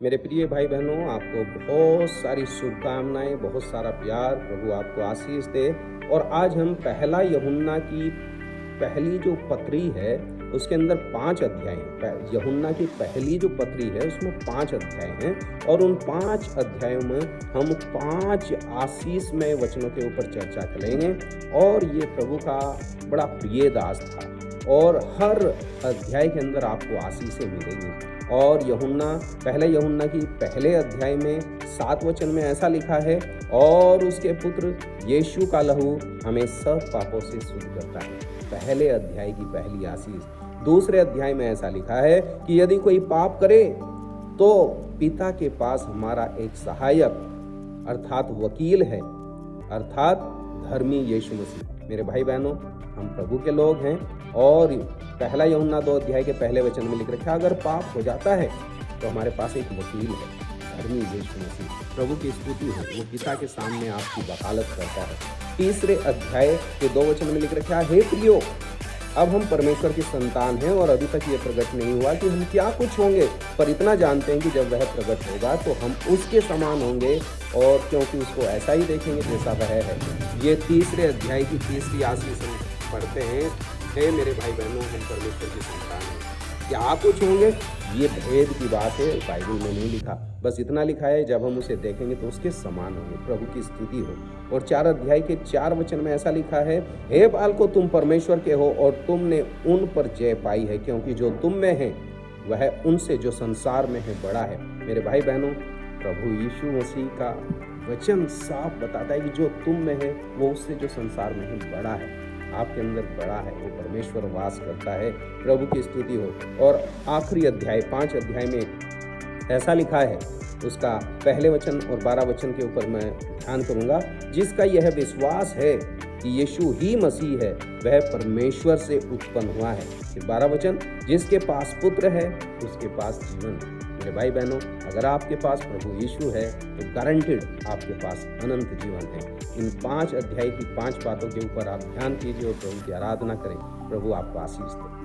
मेरे प्रिय भाई बहनों, आपको बहुत सारी शुभकामनाएं, बहुत सारा प्यार। प्रभु आपको आशीष दे। और आज हम पहला यूहन्ना की पहली जो पत्री है उसके अंदर 5 अध्याय हैं। यूहन्ना की पहली जो पत्री है उसमें 5 अध्याय हैं और उन 5 अध्यायों में हम 5 आशीषमय वचनों के ऊपर चर्चा करेंगे। और ये प्रभु का बड़ा प्रिय दास था और हर अध्याय के अंदर आपको आशीषें मिलेंगी। और पहले यूहन्ना की पहले अध्याय में 7 वचन में ऐसा लिखा है, और उसके पुत्र यीशु का लहू हमें सब पापों से शुद्ध करता है। पहले अध्याय की पहली आशीष। दूसरे अध्याय में ऐसा लिखा है कि यदि कोई पाप करे तो पिता के पास हमारा एक सहायक अर्थात वकील है, अर्थात धर्मी यीशु मसीह। मेरे भाई बहनों, हम प्रभु के लोग हैं और पहला यूहन्ना 2 अध्याय के पहले वचन में लिख रखा है, अगर पाप हो जाता है तो हमारे पास एक वकील है, धर्मी यीशु मसीह। प्रभु की स्तुति हो, वो पिता के सामने आपकी वकालत करता है। तीसरे अध्याय के 2 वचन में लिख रखा है, हे प्रियो, अब हम परमेश्वर की संतान हैं और अभी तक ये प्रकट नहीं हुआ कि हम क्या कुछ होंगे, पर इतना जानते हैं कि जब वह प्रकट होगा तो हम उसके समान होंगे, और क्योंकि उसको ऐसा ही देखेंगे जैसा वह है। ये तीसरे अध्याय की तीसरी आशीष हम पढ़ते हैं, हे मेरे भाई बहनों, हम परमेश्वर की संतान हैं। क्या कुछ होंगे, ये भेद की बात है, बाइबल में नहीं लिखा। बस इतना लिखा है, जब हम उसे देखेंगे तो उसके समान होंगे। प्रभु की स्तुति हो। और 4 अध्याय के 4 वचन में ऐसा लिखा है, हे बालकों, तुम परमेश्वर के हो और तुमने उन पर जय पाई है, क्योंकि जो तुम में है वह उनसे जो संसार में है बड़ा है। मेरे भाई बहनों, प्रभु यीशु मसीह का वचन साफ बताता है कि जो तुम में है वो उससे जो संसार में है बड़ा है। आपके अंदर बड़ा है, वो परमेश्वर वास करता है। प्रभु की स्तुति हो। और आखिरी अध्याय 5 अध्याय में ऐसा लिखा है, उसका पहले वचन और 12 वचन के ऊपर मैं ध्यान करूंगा। जिसका यह विश्वास है कि यीशु ही मसीह है, वह परमेश्वर से उत्पन्न हुआ है। फिर 12 वचन, जिसके पास पुत्र है उसके पास जीवन है। मेरे भाई बहनों, अगर आपके पास प्रभु यीशु है तो गारंटेड आपके पास अनंत जीवन है। इन 5 अध्याय की 5 बातों के ऊपर आप ध्यान कीजिए और प्रभु की आराधना करें। प्रभु आपको आशीष दे।